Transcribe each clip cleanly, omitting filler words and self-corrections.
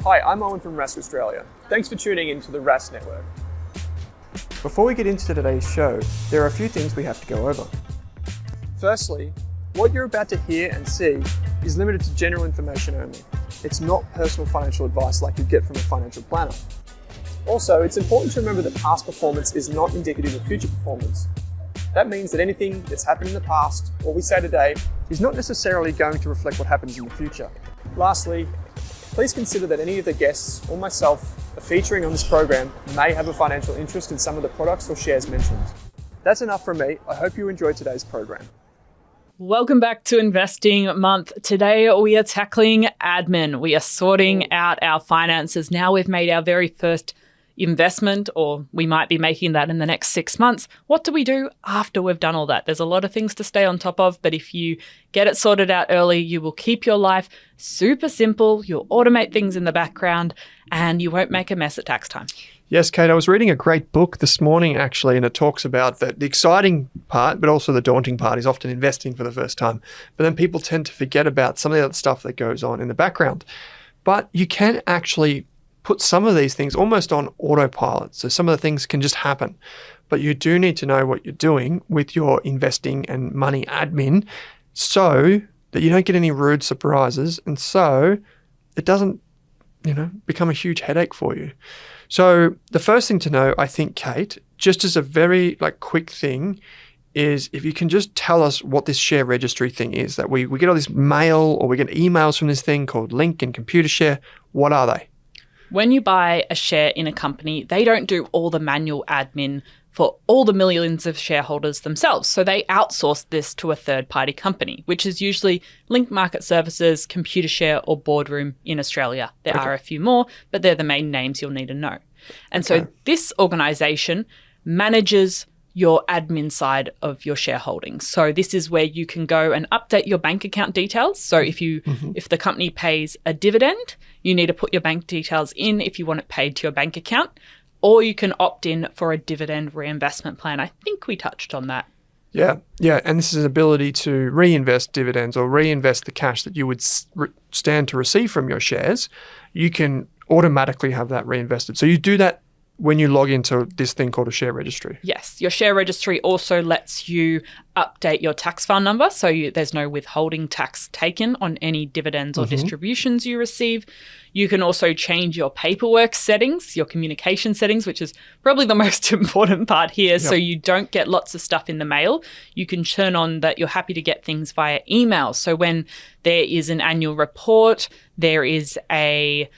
Hi, I'm Owen from Rask Australia. Thanks for tuning in to the Rask Network. Before we get into today's show, there are a few things we have to go over. Firstly, what you're about to hear and see is limited to general information only. It's not personal financial advice like you get from a financial planner. Also, it's important to remember that past performance is not indicative of future performance. That means that anything that's happened in the past, or we say today, is not necessarily going to reflect what happens in the future. Lastly, please consider that any of the guests or myself are featuring on this program may have a financial interest in some of the products or shares mentioned. That's enough from me. I hope you enjoyed today's program. Welcome back to Investing Month. Today we are tackling admin. We are sorting out our finances. Now we've made our very first investment, or we might be making that in the next 6 months. What do we do after we've done all that? There's a lot of things to stay on top of, but if you get it sorted out early, you will keep your life super simple. You'll automate things in the background and you won't make a mess at tax time. Yes, Kate, I was reading a great book this morning, actually, and it talks about that the exciting part, but also the daunting part, is often investing for the first time. But then people tend to forget about some of the other stuff that goes on in the background. But you can actually put some of these things almost on autopilot. So some of the things can just happen. But you do need to know what you're doing with your investing and money admin so that you don't get any rude surprises and so it doesn't, become a huge headache for you. So the first thing to know, I think, Kate, just as a very quick thing, is if you can just tell us what this share registry thing is, that we get all this mail or we get emails from this thing called Link and Computershare. What are they? When you buy a share in a company, they don't do all the manual admin for all the millions of shareholders themselves. So they outsource this to a third-party company, which is usually Link Market Services, Computershare, or Boardroom in Australia. There are a few more, but they're the main names you'll need to know. And so this organisation manages your admin side of your shareholding. So this is where you can go and update your bank account details. So if the company pays a dividend, you need to put your bank details in if you want it paid to your bank account, or you can opt in for a dividend reinvestment plan. I think we touched on that. Yeah. And this is an ability to reinvest dividends or reinvest the cash that you would stand to receive from your shares. You can automatically have that reinvested. So you do that when you log into this thing called a share registry. Yes. Your share registry also lets you update your tax file number. So there's no withholding tax taken on any dividends or distributions you receive. You can also change your paperwork settings, your communication settings, which is probably the most important part here. Yep. So you don't get lots of stuff in the mail. You can turn on that you're happy to get things via email. So when there is an annual report, there is a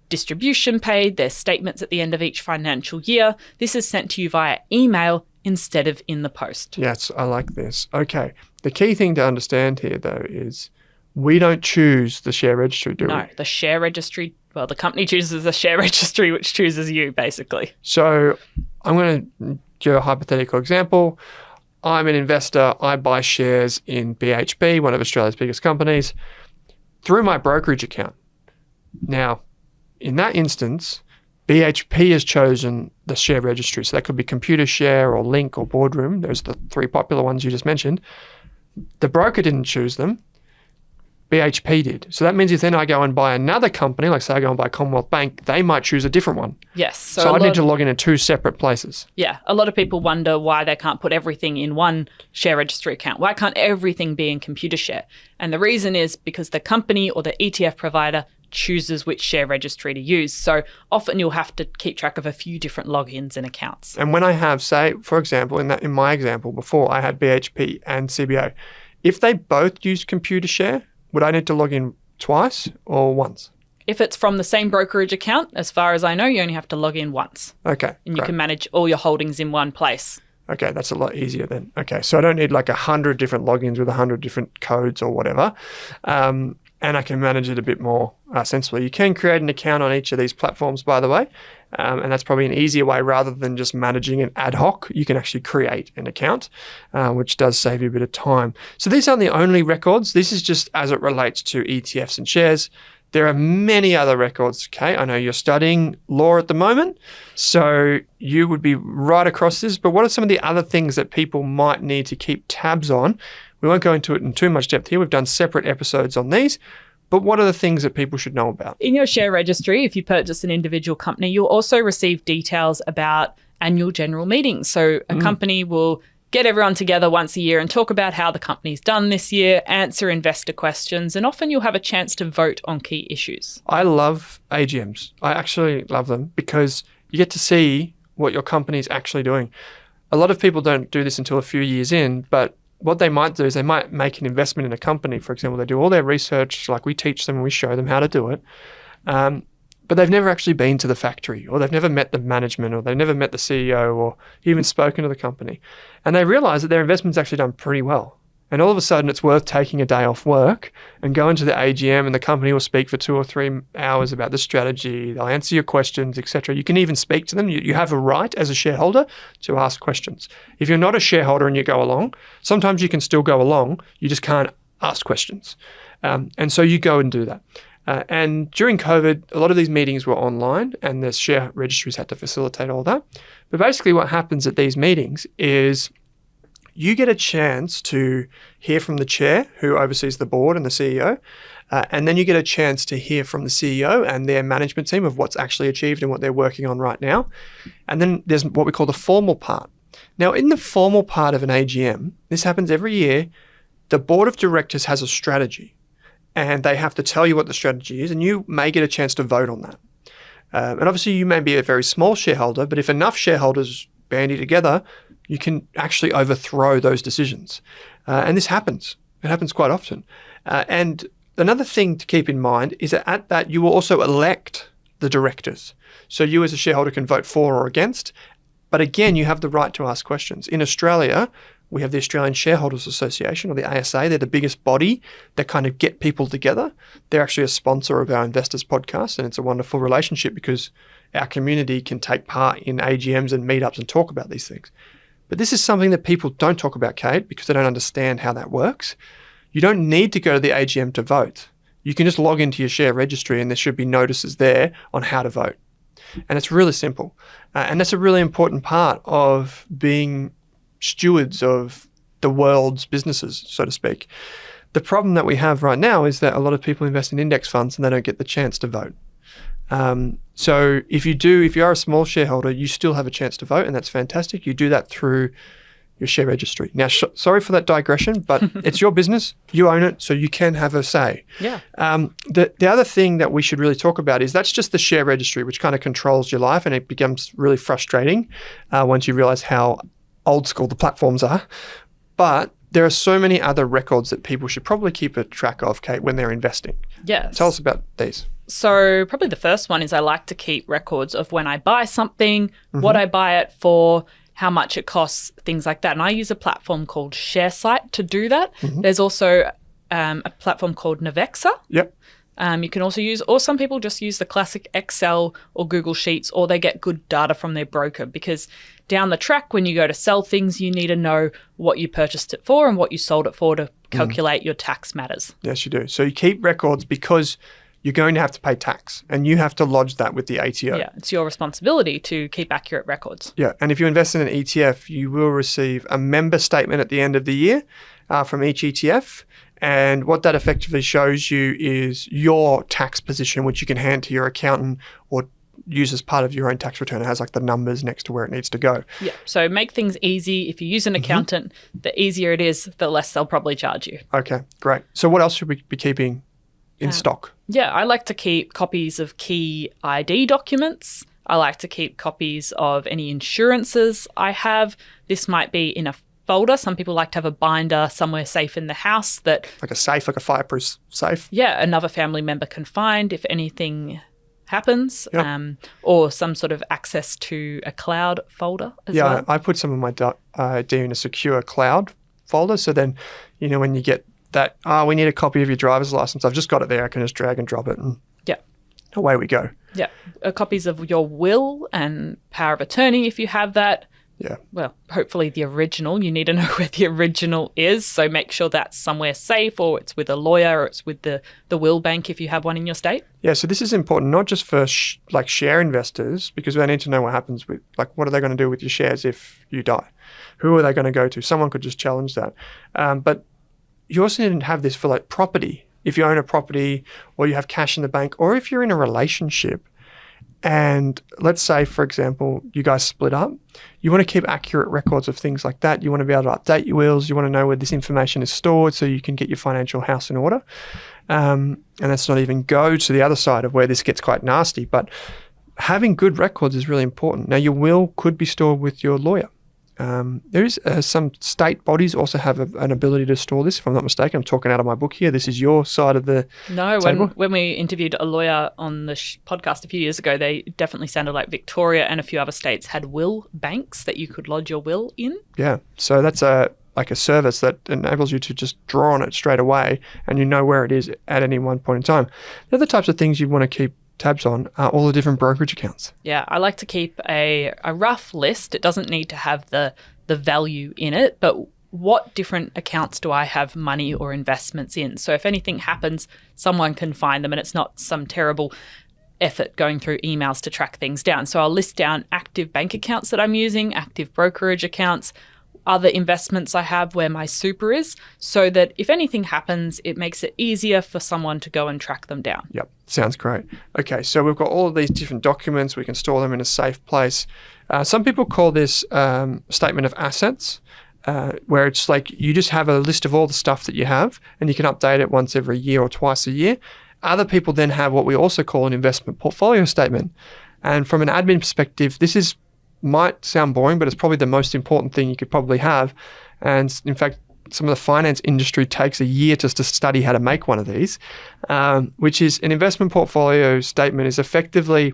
distribution paid, there's statements at the end of each financial year. This is sent to you via email instead of in the post. Yes, I like this. Okay. The key thing to understand here, though, is we don't choose the share registry, do we? No, the share registry, the company chooses the share registry, which chooses you, basically. So I'm going to give a hypothetical example. I'm an investor. I buy shares in BHP, one of Australia's biggest companies, through my brokerage account. Now, in that instance, BHP has chosen the share registry. So that could be Computershare or Link or Boardroom. Those are the three popular ones you just mentioned. The broker didn't choose them. BHP did. So that means if then I go and buy another company, like say I go and buy Commonwealth Bank, they might choose a different one. Yes. So I need to log in two separate places. Yeah. A lot of people wonder why they can't put everything in one share registry account. Why can't everything be in Computershare? And the reason is because the company or the ETF provider chooses which share registry to use. So often you'll have to keep track of a few different logins and accounts. And when I have, say, for example, in my example before, I had BHP and CBO. If they both use Computershare, would I need to log in twice or once? If it's from the same brokerage account, as far as I know, you only have to log in once. Okay. And you can manage all your holdings in one place. Okay, that's a lot easier then. Okay, so I don't need 100 different logins with 100 different codes or whatever. And I can manage it a bit more sensibly. You can create an account on each of these platforms, by the way, and that's probably an easier way rather than just managing it ad hoc. You can actually create an account, which does save you a bit of time. So these aren't the only records. This is just as it relates to ETFs and shares. There are many other records, okay? I know you're studying law at the moment, so you would be right across this, but what are some of the other things that people might need to keep tabs on? We won't go into it in too much depth here. We've done separate episodes on these, But what are the things that people should know about? In your share registry, if you purchase an individual company, you'll also receive details about annual general meetings. So a company will get everyone together once a year and talk about how the company's done this year, answer investor questions, and often you'll have a chance to vote on key issues. I love AGMs. I actually love them because you get to see what your company's actually doing. A lot of people don't do this until a few years in, but what they might do is they might make an investment in a company. For example, they do all their research, like we teach them and we show them how to do it. But they've never actually been to the factory, or they've never met the management, or they've never met the CEO, or even spoken to the company. And they realize that their investment's actually done pretty well. And all of a sudden, it's worth taking a day off work and going to the AGM, and the company will speak for 2 or 3 hours about the strategy. They'll answer your questions, etc. You can even speak to them. You have a right as a shareholder to ask questions. If you're not a shareholder and you go along, sometimes you can still go along. You just can't ask questions. And so you go and do that. And during COVID, a lot of these meetings were online and the share registries had to facilitate all that. But basically what happens at these meetings is you get a chance to hear from the chair who oversees the board and the CEO. And then you get a chance to hear from the CEO and their management team of what's actually achieved and what they're working on right now. And then there's what we call the formal part. Now, in the formal part of an AGM, this happens every year, the board of directors has a strategy. And they have to tell you what the strategy is, and you may get a chance to vote on that. And obviously, you may be a very small shareholder, but if enough shareholders bandy together, you can actually overthrow those decisions. And this happens. It happens quite often. And another thing to keep in mind is that at that, you will also elect the directors. So you as a shareholder can vote for or against. But again, you have the right to ask questions. In Australia, we have the Australian Shareholders Association, or the ASA. They're the biggest body that kind of get people together. They're actually a sponsor of our Investors podcast, and it's a wonderful relationship because our community can take part in AGMs and meetups and talk about these things. But this is something that people don't talk about, Kate, because they don't understand how that works. You don't need to go to the AGM to vote. You can just log into your share registry and there should be notices there on how to vote. And it's really simple. And that's a really important part of being stewards of the world's businesses, so to speak. The problem that we have right now is that a lot of people invest in index funds and they don't get the chance to vote. So if you are a small shareholder, you still have a chance to vote, and that's fantastic. You do that through your share registry. Now, sorry for that digression, but it's your business. You own it, so you can have a say. Yeah. The other thing that we should really talk about is that's just the share registry, which kind of controls your life, and it becomes really frustrating once you realize how old school the platforms are. But there are so many other records that people should probably keep a track of, Kate, when they're investing. Yes. Tell us about these. So probably the first one is I like to keep records of when I buy something, what I buy it for, how much it costs, things like that. And I use a platform called ShareSite to do that. There's also a platform called Navexa. Yep. You can also use, or some people just use the classic Excel or Google Sheets, or they get good data from their broker, because down the track when you go to sell things, you need to know what you purchased it for and what you sold it for to calculate your tax matters. Yes, you do. So you keep records because you're going to have to pay tax and you have to lodge that with the ATO. Yeah, it's your responsibility to keep accurate records. Yeah, and if you invest in an ETF, you will receive a member statement at the end of the year from each ETF. And what that effectively shows you is your tax position, which you can hand to your accountant or use as part of your own tax return. It has like the numbers next to where it needs to go. Yeah, so make things easy. If you use an accountant, the easier it is, the less they'll probably charge you. Okay, great. So what else should we be keeping in stock? Yeah, I like to keep copies of key ID documents. I like to keep copies of any insurances I have. This might be in a folder. Some people like to have a binder somewhere safe in the house that... Like a safe, like a fireproof safe? Yeah, another family member can find if anything happens, Yep. or some sort of access to a cloud folder as well. Yeah, I put some of my ID in a secure cloud folder. So then, when you get that, we need a copy of your driver's license. I've just got it there. I can just drag and drop it and away we go. Yeah, copies of your will and power of attorney if you have that. Yeah. Well, hopefully the original. You need to know where the original is. So make sure that's somewhere safe, or it's with a lawyer, or it's with the will bank if you have one in your state. Yeah, so this is important not just for share investors, because they need to know what happens with, what are they going to do with your shares if you die? Who are they going to go to? Someone could just challenge that. But you also need to have this for property. if you own a property or you have cash in the bank, or if you're in a relationship and let's say, for example, you guys split up, you want to keep accurate records of things like that. You want to be able to update your wills. You want to know where this information is stored so you can get your financial house in order. And that's not even go to the other side of where this gets quite nasty. But having good records is really important. Now, your will could be stored with your lawyer. There is some state bodies also have an ability to store this. If I'm not mistaken, I'm talking out of my book here. This is your side of the table. When we interviewed a lawyer on the podcast a few years ago, they definitely sounded like Victoria and a few other states had will banks that you could lodge your will in. Yeah, so that's like a service that enables you to just draw on it straight away and you know where it is at any one point in time. The other types of things you want to keep tabs on are all the different brokerage accounts. Yeah, I like to keep a rough list. It doesn't need to have the value in it, but what different accounts do I have money or investments in? So if anything happens, someone can find them and it's not some terrible effort going through emails to track things down. So I'll list down active bank accounts that I'm using, active brokerage accounts, other investments I have where my super is, so that if anything happens, it makes it easier for someone to go and track them down. Yep, sounds great. Okay, so we've got all of these different documents. We can store them in a safe place. Some people call this statement of assets, where it's like you just have a list of all the stuff that you have and you can update it once every year or twice a year. Other people then have what we also call an investment portfolio statement. And from an admin perspective, this might sound boring, but it's probably the most important thing you could probably have. And in fact, some of the finance industry takes a year just to study how to make one of these, which is an investment portfolio statement is effectively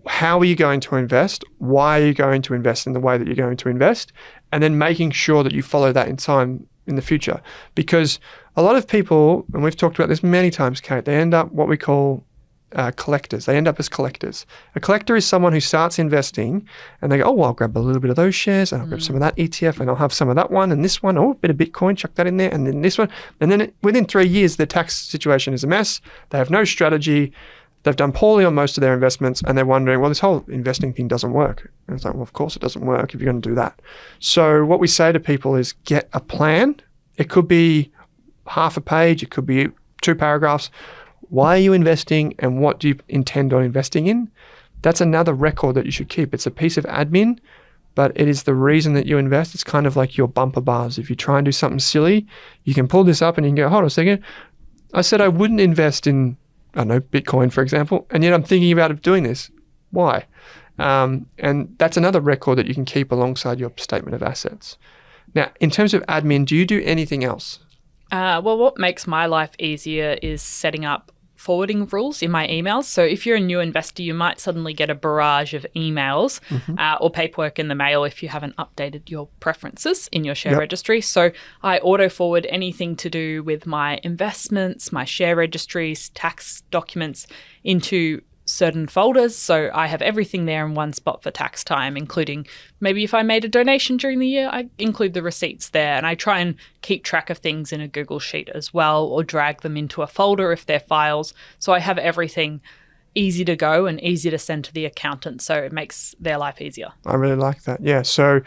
how are you going to invest, why are you going to invest in the way that you're going to invest, and then making sure that you follow that in time in the future. Because a lot of people, and we've talked about this many times, Kate, they end up what we call collectors. They end up as collectors. A collector is someone who starts investing and they go, oh, well, I'll grab a little bit of those shares and I'll grab some of that ETF and I'll have some of that one and this one, oh, a bit of Bitcoin, chuck that in there, and then this one. And then within 3 years, their tax situation is a mess. They have no strategy. They've done poorly on most of their investments and they're wondering, well, this whole investing thing doesn't work. And it's like, well, of course it doesn't work if you're going to do that. So what we say to people is get a plan. It could be half a page. It could be 2 paragraphs. Why are you investing and what do you intend on investing in? That's another record that you should keep. It's a piece of admin, but it is the reason that you invest. It's kind of like your bumper bars. If you try and do something silly, you can pull this up and you can go, hold on a second. I said I wouldn't invest in, I don't know, Bitcoin, for example, and yet I'm thinking about doing this. Why? And that's another record that you can keep alongside your statement of assets. Now, in terms of admin, do you do anything else? Well, what makes my life easier is setting up forwarding rules in my emails. So if you're a new investor, you might suddenly get a barrage of emails or paperwork in the mail if you haven't updated your preferences in your share registry. So I auto forward anything to do with my investments, my share registries, tax documents into certain folders. So I have everything there in one spot for tax time, including maybe if I made a donation during the year, I include the receipts there. And I try and keep track of things in a Google Sheet as well, or drag them into a folder if they're files. So I have everything easy to go and easy to send to the accountant. So it makes their life easier. I really like that. Yeah. So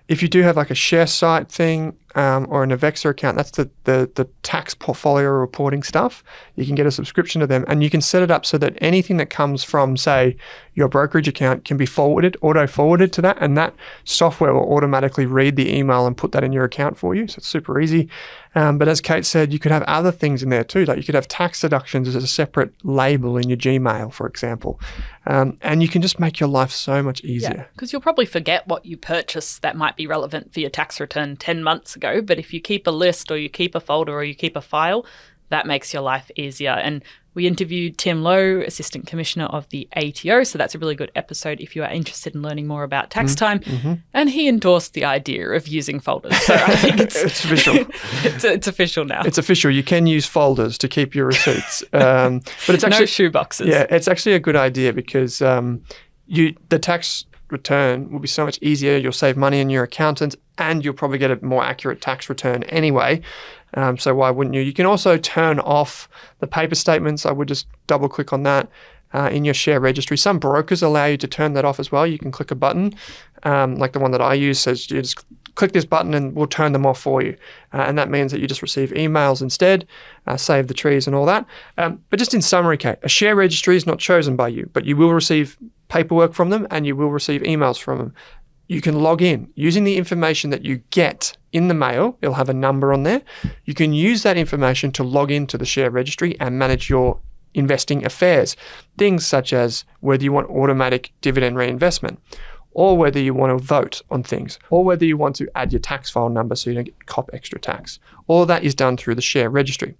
if you do have like a share site thing or an Avexa account, that's the tax portfolio reporting stuff. You can get a subscription to them and you can set it up so that anything that comes from, say, your brokerage account can be auto-forwarded to that, and that software will automatically read the email and put that in your account for you. So it's super easy. But as Kate said, you could have other things in there too. Like you could have tax deductions as a separate label in your Gmail, for example. And you can just make your life so much easier. Because you'll probably forget what you purchased that might be relevant for your tax return 10 months ago. But if you keep a list or you keep a folder or you keep a file, that makes your life easier. And we interviewed Tim Lowe, Assistant Commissioner of the ATO. So that's a really good episode if you are interested in learning more about tax time. And he endorsed the idea of using folders. So I think it's official. It's official now. It's official. You can use folders to keep your receipts. But it's actually no shoe boxes. Yeah, it's actually a good idea because the tax return will be so much easier. You'll save money in your accountant and you'll probably get a more accurate tax return anyway. So why wouldn't you? You can also turn off the paper statements. I would just double click on that in your share registry. Some brokers allow you to turn that off as well. You can click a button like the one that I use says you just click this button and we'll turn them off for you. And that means that you just receive emails instead, save the trees and all that. But just in summary, Kate, a share registry is not chosen by you, but you will receive paperwork from them and you will receive emails from them. You can log in using the information that you get in the mail. It'll have a number on there. You can use that information to log into the share registry and manage your investing affairs. Things such as whether you want automatic dividend reinvestment, or whether you want to vote on things, or whether you want to add your tax file number so you don't get cop extra tax. All that is done through the share registry.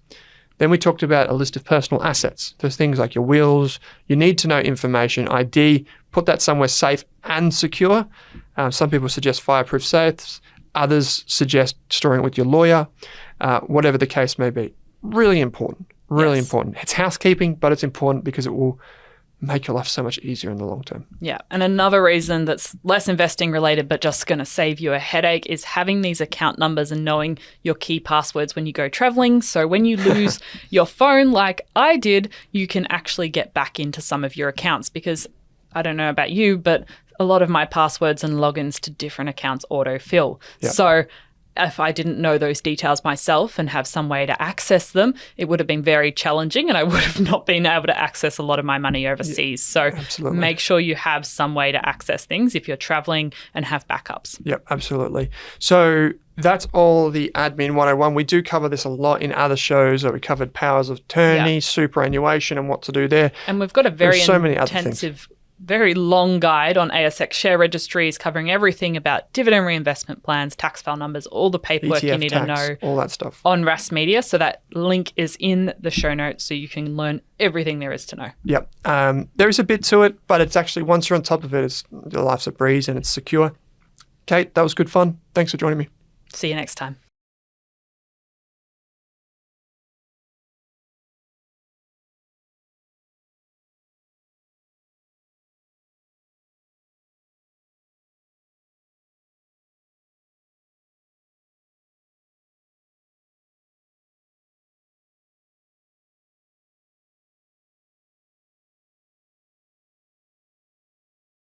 Then we talked about a list of personal assets. There's things like your wills, you need to know information, ID, put that somewhere safe and secure. Some people suggest fireproof safes. Others suggest storing it with your lawyer, whatever the case may be. Really important, really important. It's housekeeping, but it's important because it will make your life so much easier in the long term. Yeah. And another reason that's less investing related, but just going to save you a headache is having these account numbers and knowing your key passwords when you go traveling. So when you lose your phone, like I did, you can actually get back into some of your accounts because I don't know about you, but a lot of my passwords and logins to different accounts autofill. Yep. So if I didn't know those details myself and have some way to access them, it would have been very challenging and I would have not been able to access a lot of my money overseas. So absolutely. Make sure you have some way to access things if you're traveling and have backups. Yep, absolutely. So that's all the admin 101. We do cover this a lot in other shows. We covered powers of attorney, superannuation and what to do there. And we've got a very so many other things. intensive, very long guide on ASX share registries covering everything about dividend reinvestment plans, tax file numbers, all the paperwork ETF you need tax, to know all that stuff on Rask Media. So that link is in the show notes so you can learn everything there is to know. Yep. There is a bit to it, but it's actually, once you're on top of it, your life's a breeze and it's secure. Kate, that was good fun. Thanks for joining me. See you next time.